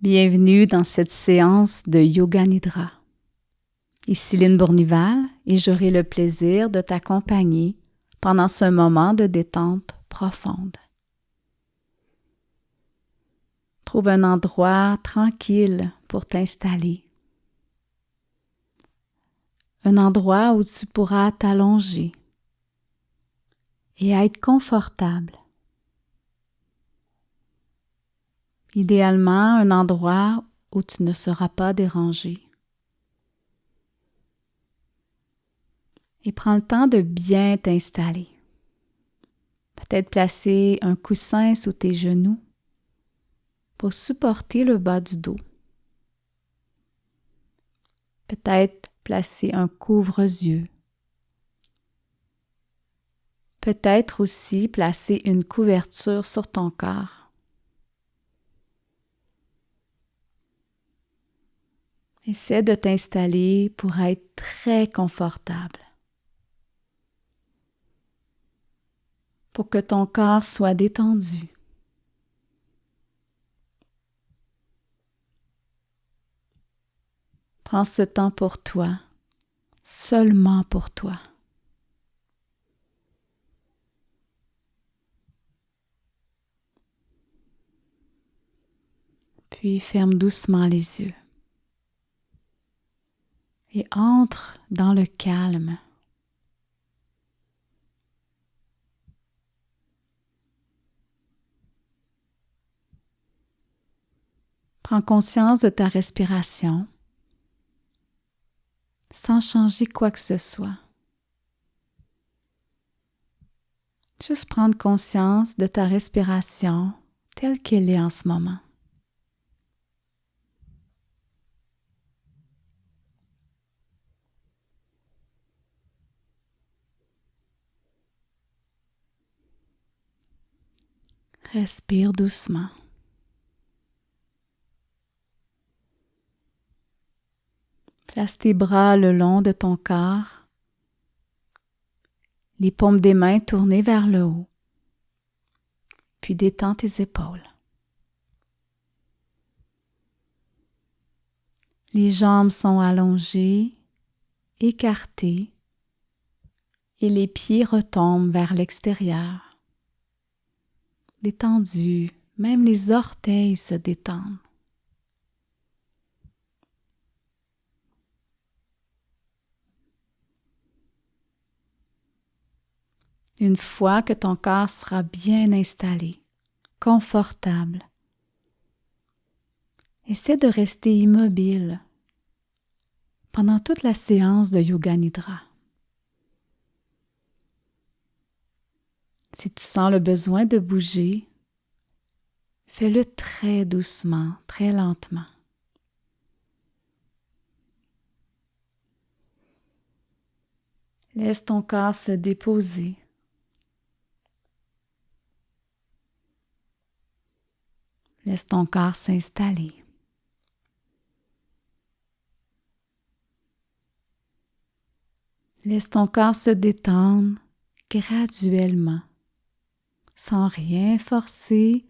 Bienvenue dans cette séance de Yoga Nidra. Ici Lynne Bournival et j'aurai le plaisir de t'accompagner pendant ce moment de détente profonde. Trouve un endroit tranquille pour t'installer. Un endroit où tu pourras t'allonger et être confortable. Idéalement, un endroit où tu ne seras pas dérangé. Et prends le temps de bien t'installer. Peut-être placer un coussin sous tes genoux pour supporter le bas du dos. Peut-être placer un couvre-yeux. Peut-être aussi placer une couverture sur ton corps. Essaie de t'installer pour être très confortable, pour que ton corps soit détendu. Prends ce temps pour toi, seulement pour toi. Puis ferme doucement les yeux et entre dans le calme. Prends conscience de ta respiration sans changer quoi que ce soit. Juste prendre conscience de ta respiration telle qu'elle est en ce moment. Respire doucement. Place tes bras le long de ton corps, les paumes des mains tournées vers le haut, puis détends tes épaules. Les jambes sont allongées, écartées, et les pieds retombent vers l'extérieur. Détendus, même les orteils se détendent. Une fois que ton corps sera bien installé, confortable, essaie de rester immobile pendant toute la séance de Yoga Nidra. Si tu sens le besoin de bouger, fais-le très doucement, très lentement. Laisse ton corps se déposer. Laisse ton corps s'installer. Laisse ton corps se détendre graduellement, sans rien forcer,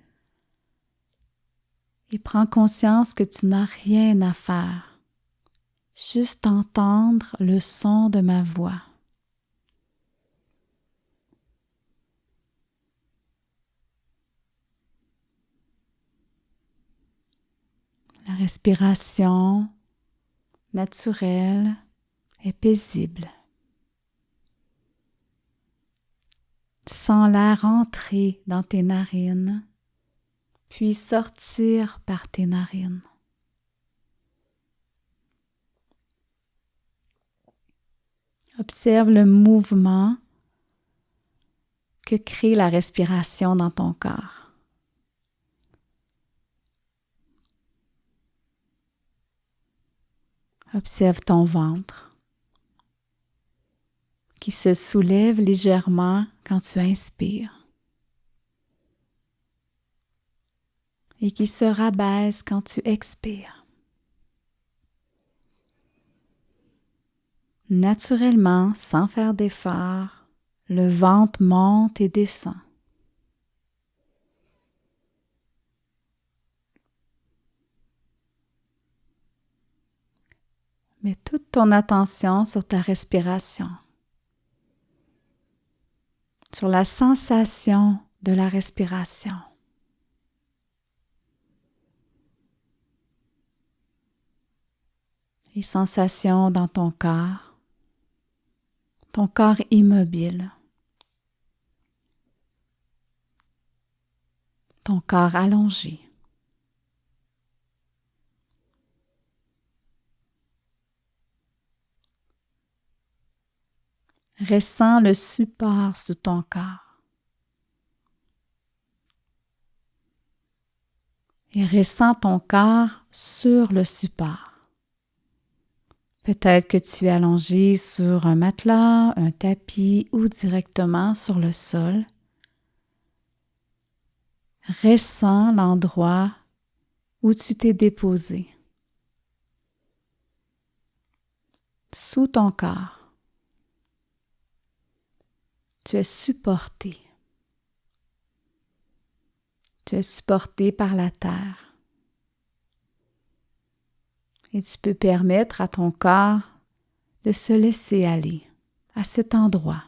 et prends conscience que tu n'as rien à faire, juste entendre le son de ma voix. La respiration naturelle est paisible. Sens l'air entrer dans tes narines, puis sortir par tes narines. Observe le mouvement que crée la respiration dans ton corps. Observe ton ventre qui se soulève légèrement quand tu inspires et qui se rabaisse quand tu expires. Naturellement, sans faire d'effort, le ventre monte et descend. Mets toute ton attention sur ta respiration, sur la sensation de la respiration. Les sensations dans ton corps immobile, ton corps allongé. Ressens le support sous ton corps. Et ressens ton corps sur le support. Peut-être que tu es allongé sur un matelas, un tapis ou directement sur le sol. Ressens l'endroit où tu t'es déposé. Sous ton corps, tu es supporté. Tu es supporté par la terre. Et tu peux permettre à ton corps de se laisser aller à cet endroit.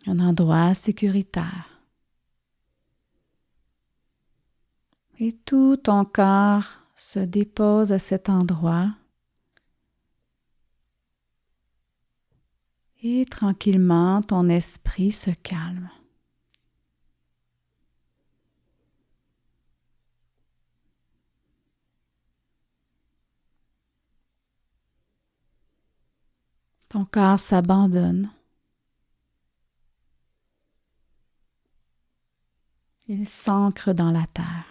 Un endroit sécuritaire. Et tout ton corps se dépose à cet endroit. Et tranquillement, ton esprit se calme. Ton corps s'abandonne. Il s'ancre dans la terre.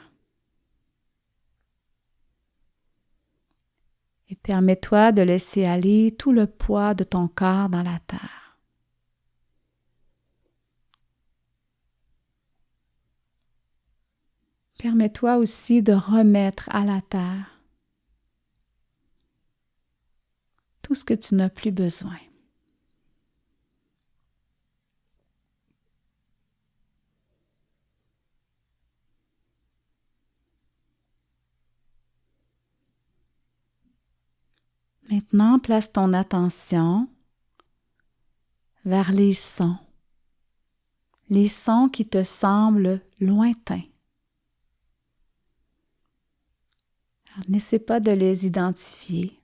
Et permets-toi de laisser aller tout le poids de ton corps dans la terre. Permets-toi aussi de remettre à la terre tout ce que tu n'as plus besoin. Maintenant, place ton attention vers les sons qui te semblent lointains. Alors, n'essaie pas de les identifier.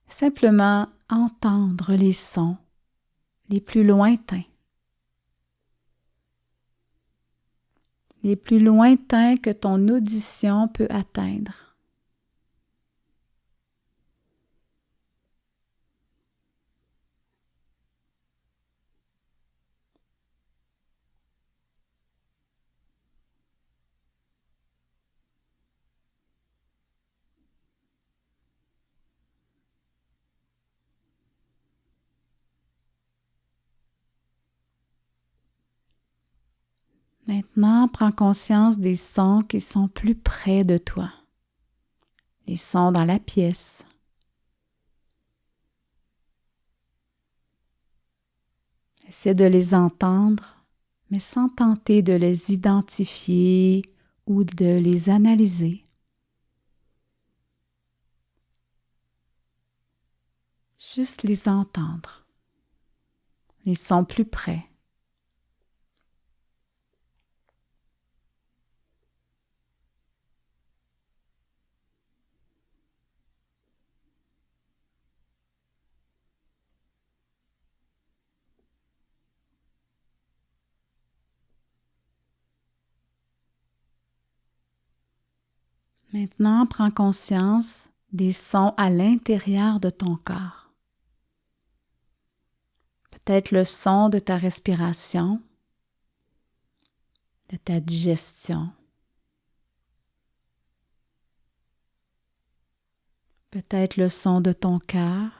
Simplement entendre les sons les plus lointains. Les plus lointains que ton audition peut atteindre. Maintenant, prends conscience des sons qui sont plus près de toi. Les sons dans la pièce. Essaie de les entendre, mais sans tenter de les identifier ou de les analyser. Juste les entendre. Les sons plus près. Maintenant, prends conscience des sons à l'intérieur de ton corps. Peut-être le son de ta respiration, de ta digestion. Peut-être le son de ton cœur.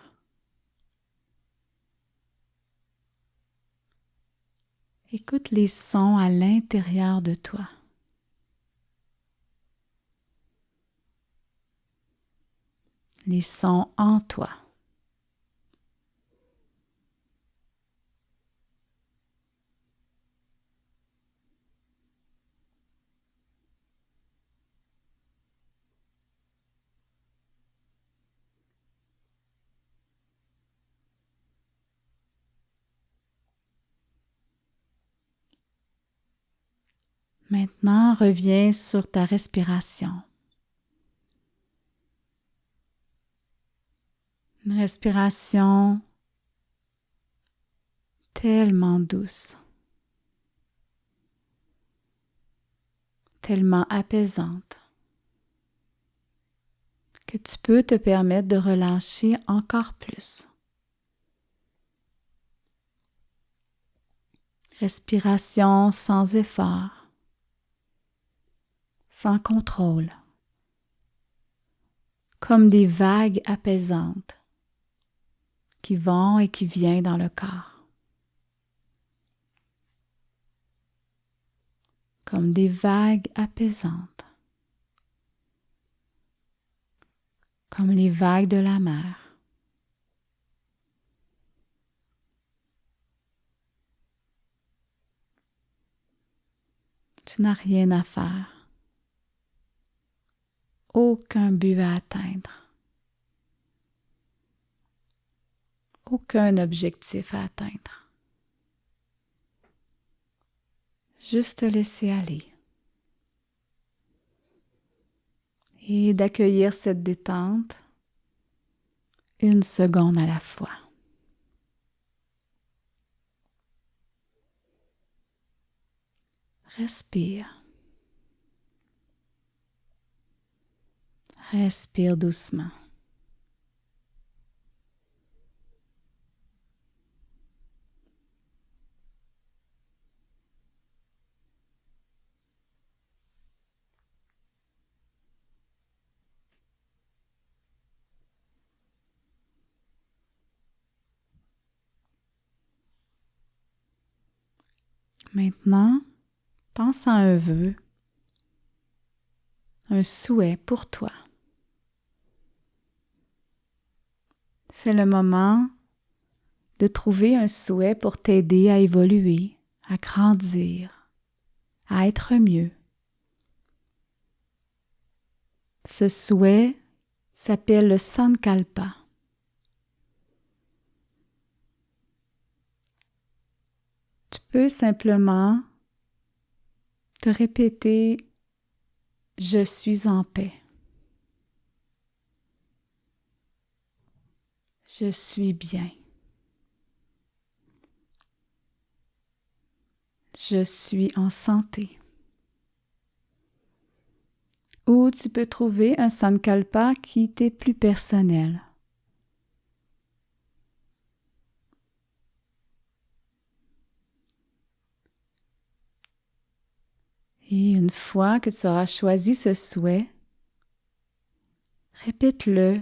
Écoute les sons à l'intérieur de toi. Les sons en toi. Maintenant, reviens sur ta respiration. Une respiration tellement douce, tellement apaisante, que tu peux te permettre de relâcher encore plus. Respiration sans effort, sans contrôle, comme des vagues apaisantes qui vont et qui viennent dans le corps. Comme des vagues apaisantes, comme les vagues de la mer. Tu n'as rien à faire, aucun but à atteindre, aucun objectif à atteindre. Juste te laisser aller et d'accueillir cette détente une seconde à la fois. Respire. Respire doucement. Maintenant, pense à un vœu, un souhait pour toi. C'est le moment de trouver un souhait pour t'aider à évoluer, à grandir, à être mieux. Ce souhait s'appelle le Sankalpa. Tu peux simplement te répéter « Je suis en paix ». Je suis bien. Je suis en santé. Ou tu peux trouver un sankalpa qui t'est plus personnel. Et une fois que tu auras choisi ce souhait, répète-le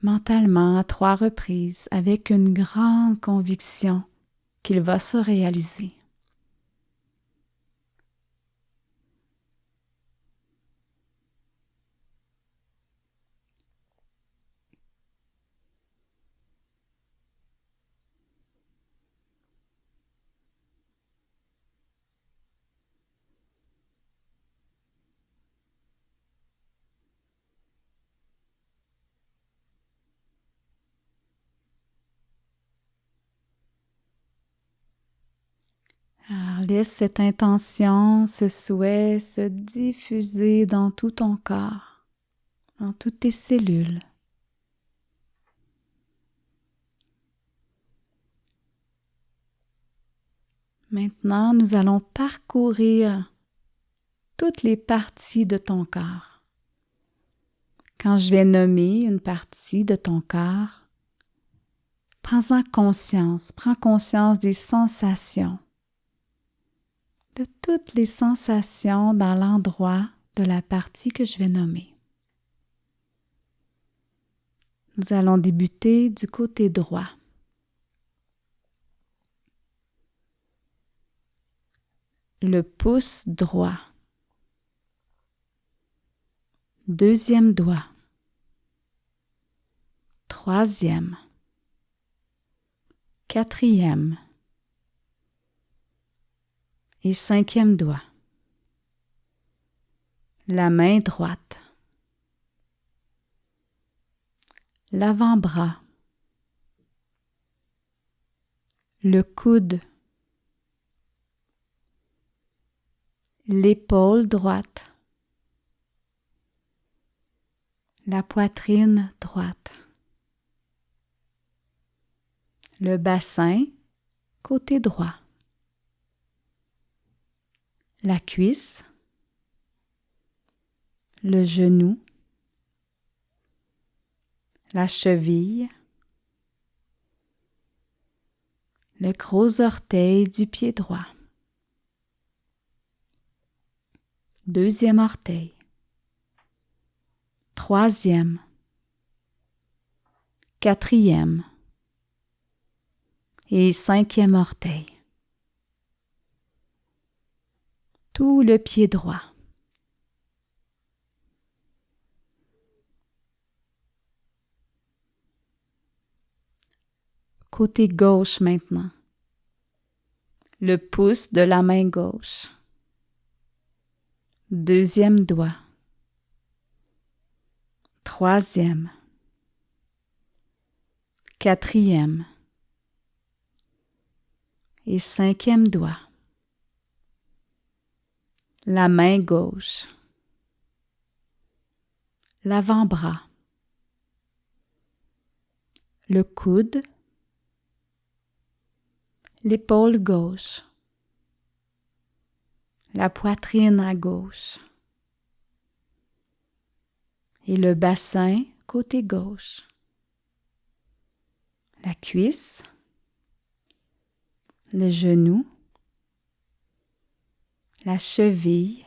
mentalement à 3 reprises avec une grande conviction qu'il va se réaliser. Alors, laisse cette intention, ce souhait se diffuser dans tout ton corps, dans toutes tes cellules. Maintenant, nous allons parcourir toutes les parties de ton corps. Quand je vais nommer une partie de ton corps, prends conscience des sensations, de toutes les sensations dans l'endroit de la partie que je vais nommer. Nous allons débuter du côté droit. Le pouce droit. Deuxième doigt. Troisième. Quatrième. Et cinquième doigt. La main droite. L'avant-bras. Le coude. l'épaule droite, la poitrine droite, le bassin côté droit, la cuisse, le genou, la cheville, le gros orteil du pied droit, deuxième orteil, troisième, quatrième et cinquième orteil. Tout le pied droit. Côté gauche maintenant. Le pouce de la main gauche. Deuxième doigt. Troisième. Quatrième. Et cinquième doigt. La main gauche. L'avant-bras. Le coude. L'épaule gauche. La poitrine à gauche. Et le bassin côté gauche. La cuisse. Le genou. La cheville.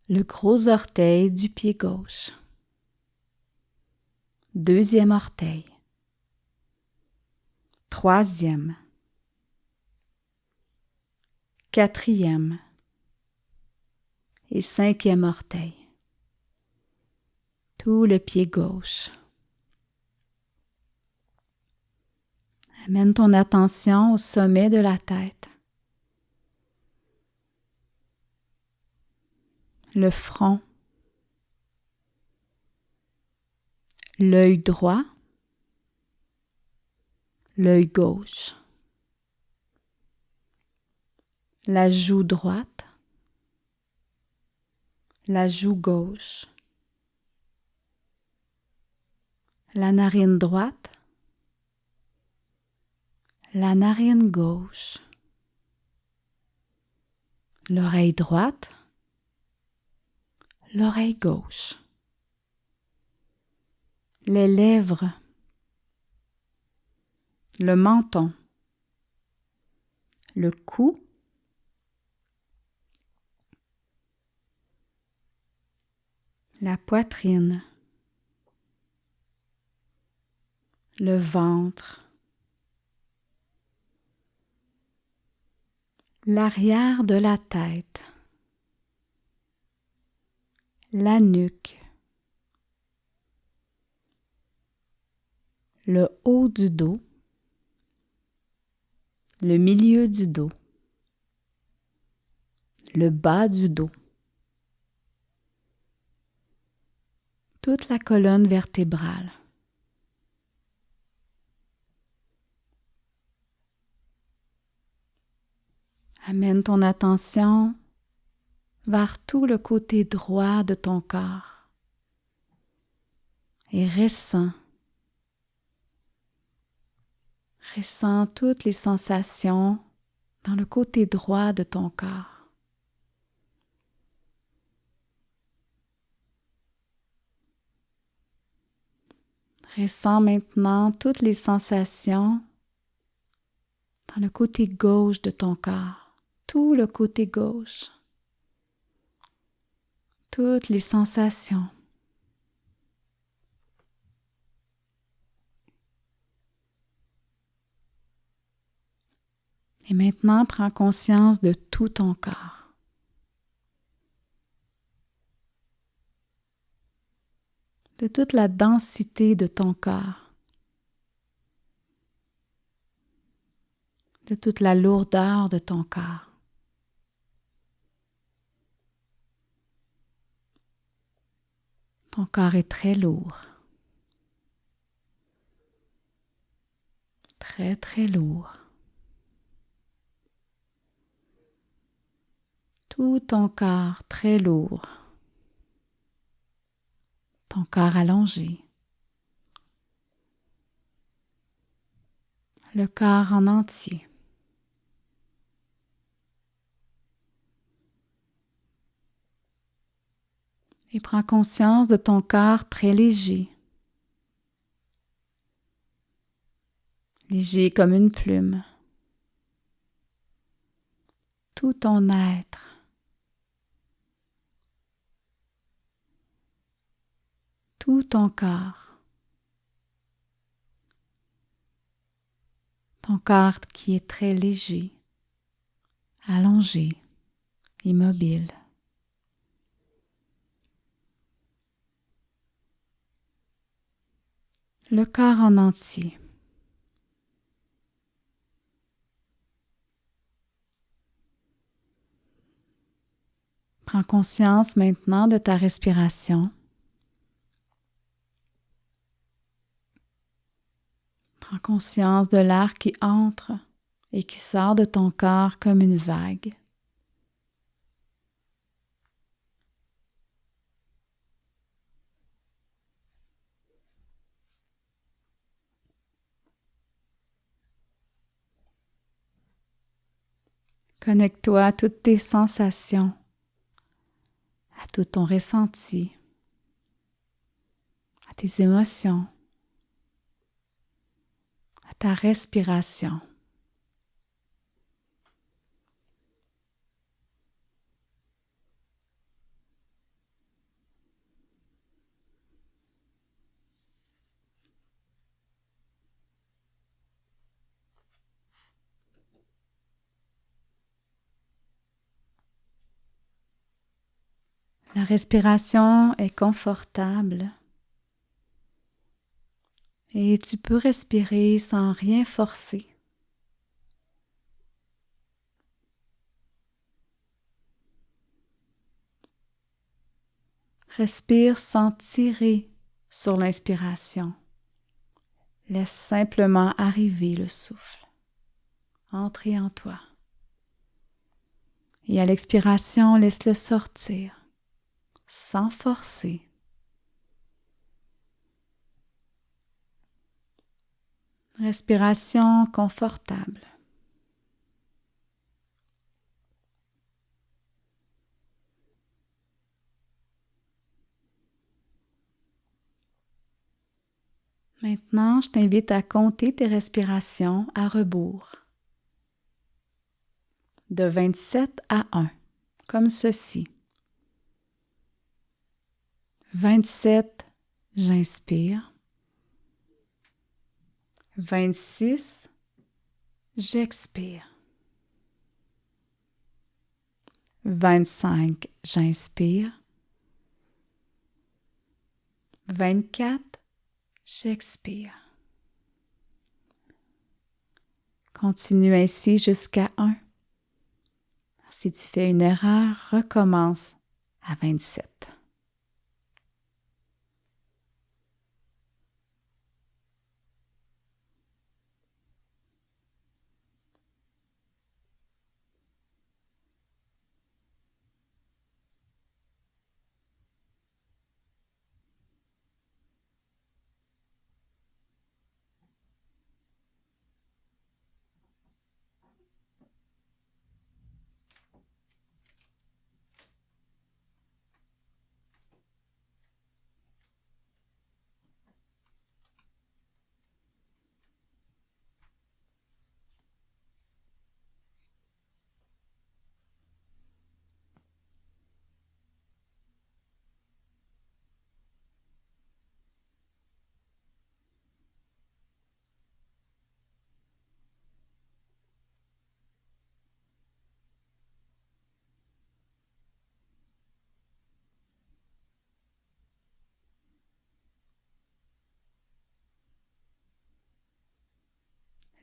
Le gros orteil du pied gauche. Deuxième orteil. Troisième. Quatrième. Et cinquième orteil. Tout le pied gauche. Amène ton attention au sommet de la tête. Le front. L'œil droit. L'œil gauche. La joue droite. La joue gauche. La narine droite. La narine gauche. L'oreille droite. L'oreille gauche. Les lèvres. Le menton. Le cou. La poitrine. Le ventre. L'arrière de la tête. La nuque. Le haut du dos. Le milieu du dos. Le bas du dos. Toute la colonne vertébrale. Amène ton attention vers tout le côté droit de ton corps et ressens toutes les sensations dans le côté droit de ton corps. Ressens maintenant toutes les sensations dans le côté gauche de ton corps. Tout le côté gauche, toutes les sensations. Et maintenant, prends conscience de tout ton corps. De toute la densité de ton corps. De toute la lourdeur de ton corps. Ton corps est très lourd. Très, très lourd. Tout ton corps très lourd, ton corps allongé, le corps en entier. Et prends conscience de ton corps très léger, léger comme une plume. Tout ton être, tout ton corps qui est très léger, allongé, immobile. Le corps en entier. Prends conscience maintenant de ta respiration. Prends conscience de l'air qui entre et qui sort de ton corps comme une vague. Connecte-toi à toutes tes sensations, à tout ton ressenti, à tes émotions, à ta respiration. La respiration est confortable et tu peux respirer sans rien forcer. Respire sans tirer sur l'inspiration. Laisse simplement arriver le souffle, entrer en toi. Et à l'expiration, laisse-le sortir, sans forcer. Respiration confortable. Maintenant, je t'invite à compter tes respirations à rebours. De 27 à 1, comme ceci. 27, j'inspire. 26, j'expire. 25, j'inspire. 24, j'expire. Continue ainsi jusqu'à 1. Si tu fais une erreur, recommence à 27.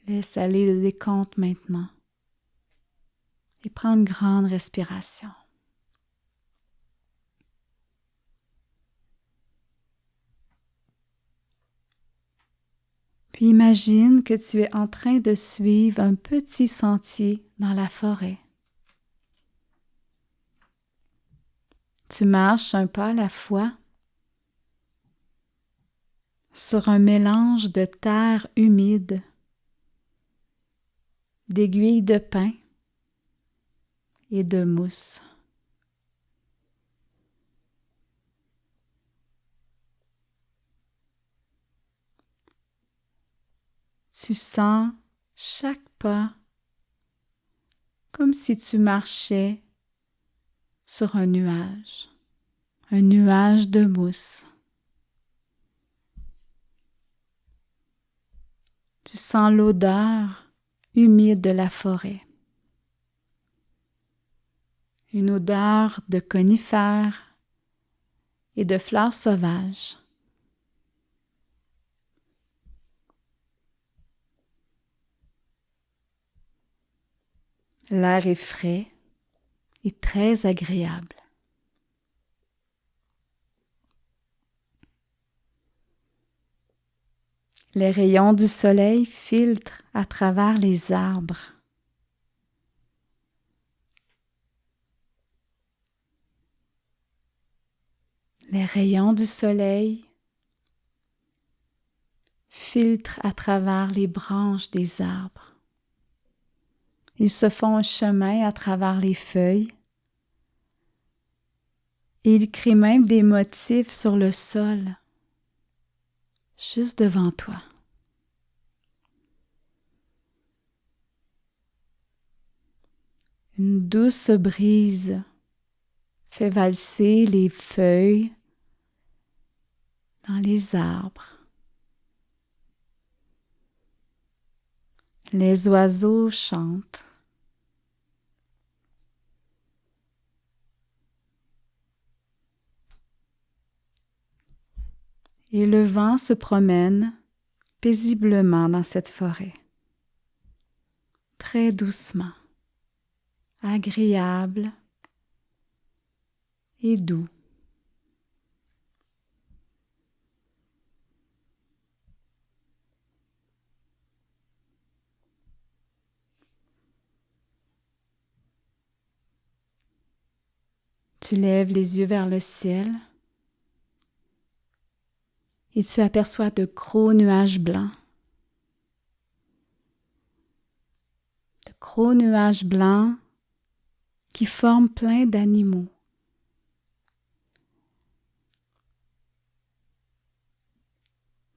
Laisse aller le décompte maintenant et prends une grande respiration. Puis imagine que tu es en train de suivre un petit sentier dans la forêt. Tu marches un pas à la fois sur un mélange de terre humide, d'aiguilles de pin et de mousse. Tu sens chaque pas comme si tu marchais sur un nuage de mousse. Tu sens l'odeur humide de la forêt, une odeur de conifères et de fleurs sauvages. L'air est frais et très agréable. Les rayons du soleil filtrent à travers les arbres. Les rayons du soleil filtrent à travers les branches des arbres. Ils se font un chemin à travers les feuilles et ils créent même des motifs sur le sol, juste devant toi. Une douce brise fait valser les feuilles dans les arbres. Les oiseaux chantent. Et le vent se promène paisiblement dans cette forêt, très doucement, agréable et doux. Tu lèves les yeux vers le ciel et tu aperçois de gros nuages blancs. De gros nuages blancs qui forment plein d'animaux.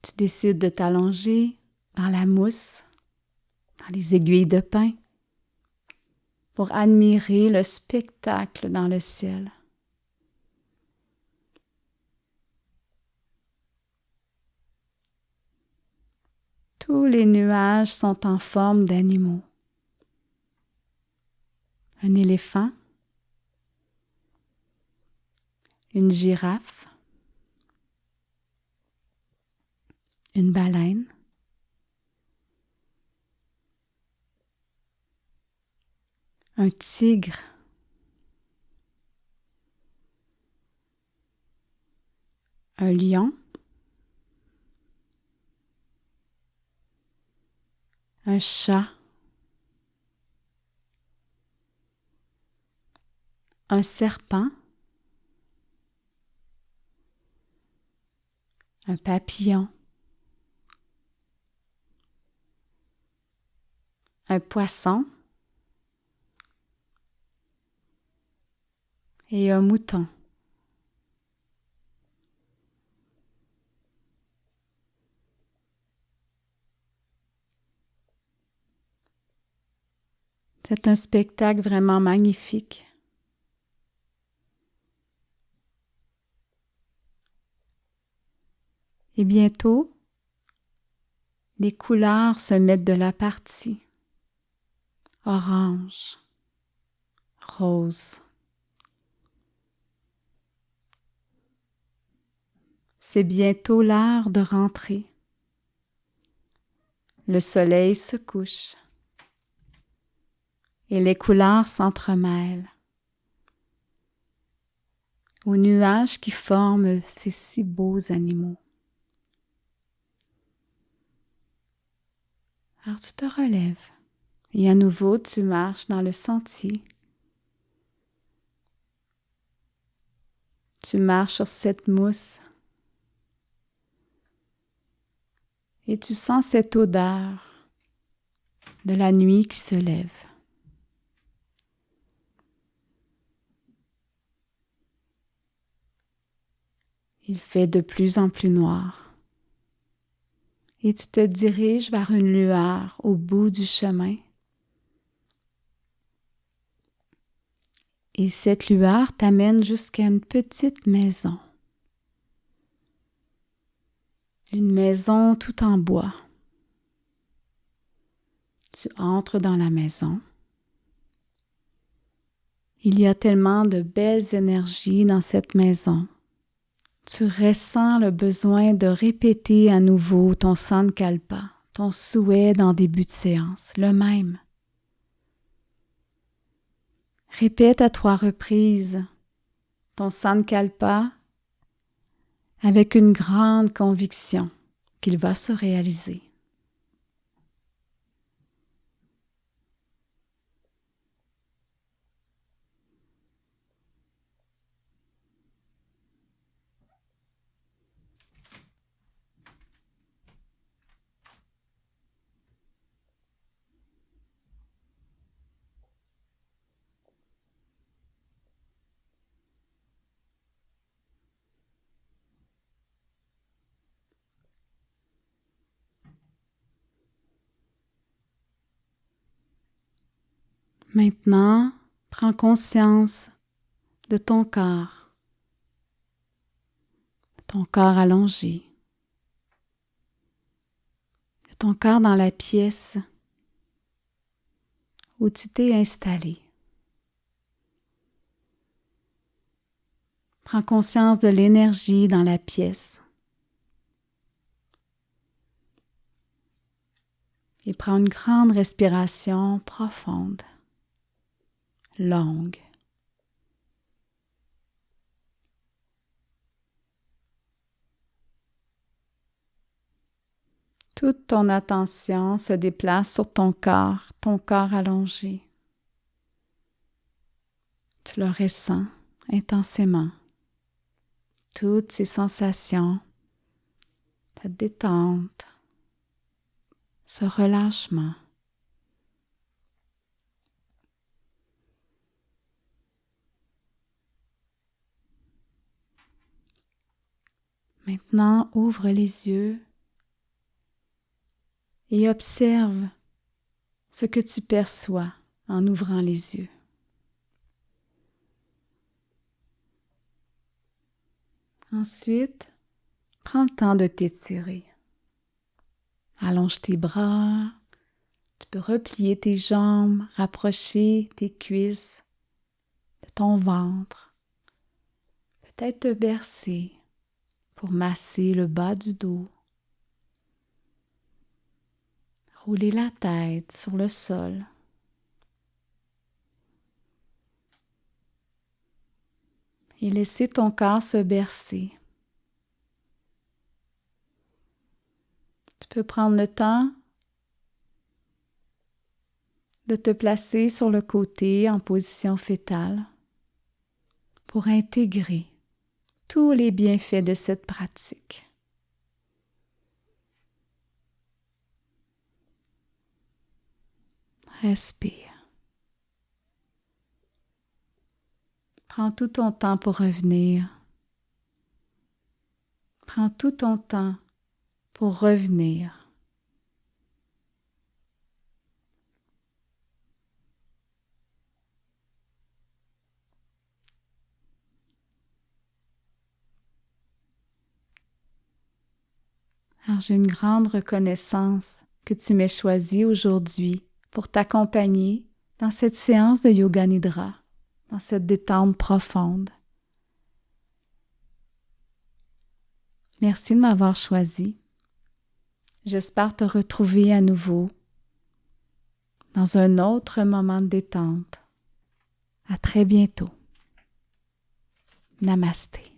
Tu décides de t'allonger dans la mousse, dans les aiguilles de pin, pour admirer le spectacle dans le ciel. Tous les nuages sont en forme d'animaux. Un éléphant, une girafe, une baleine, un tigre, un lion, un chat, un serpent, un papillon, un poisson et un mouton. C'est un spectacle vraiment magnifique. Et bientôt, les couleurs se mettent de la partie. Orange, rose. C'est bientôt l'heure de rentrer. Le soleil se couche et les couleurs s'entremêlent aux nuages qui forment ces si beaux animaux. Alors tu te relèves et à nouveau tu marches dans le sentier. Tu marches sur cette mousse et tu sens cette odeur de la nuit qui se lève. Il fait de plus en plus noir et tu te diriges vers une lueur au bout du chemin. Et cette lueur t'amène jusqu'à une petite maison. Une maison tout en bois. Tu entres dans la maison. Il y a tellement de belles énergies dans cette maison. Tu ressens le besoin de répéter à nouveau ton Sankalpa, ton souhait d'en début de séance, le même. Répète à 3 reprises ton Sankalpa avec une grande conviction qu'il va se réaliser. Maintenant, prends conscience de ton corps allongé, de ton corps dans la pièce où tu t'es installé. Prends conscience de l'énergie dans la pièce et prends une grande respiration profonde, longue. Toute ton attention se déplace sur ton corps allongé. Tu le ressens intensément. Toutes ces sensations, ta détente, ce relâchement. Maintenant, ouvre les yeux et observe ce que tu perçois en ouvrant les yeux. Ensuite, prends le temps de t'étirer. Allonge tes bras, tu peux replier tes jambes, rapprocher tes cuisses de ton ventre. Peut-être te bercer pour masser le bas du dos. Rouler la tête sur le sol. Et laisser ton corps se bercer. Tu peux prendre le temps de te placer sur le côté en position fétale pour intégrer tous les bienfaits de cette pratique. Respire. Prends tout ton temps pour revenir. Prends tout ton temps pour revenir. Alors, j'ai une grande reconnaissance que tu m'aies choisi aujourd'hui pour t'accompagner dans cette séance de Yoga Nidra, dans cette détente profonde. Merci de m'avoir choisi. J'espère te retrouver à nouveau dans un autre moment de détente. À très bientôt. Namasté.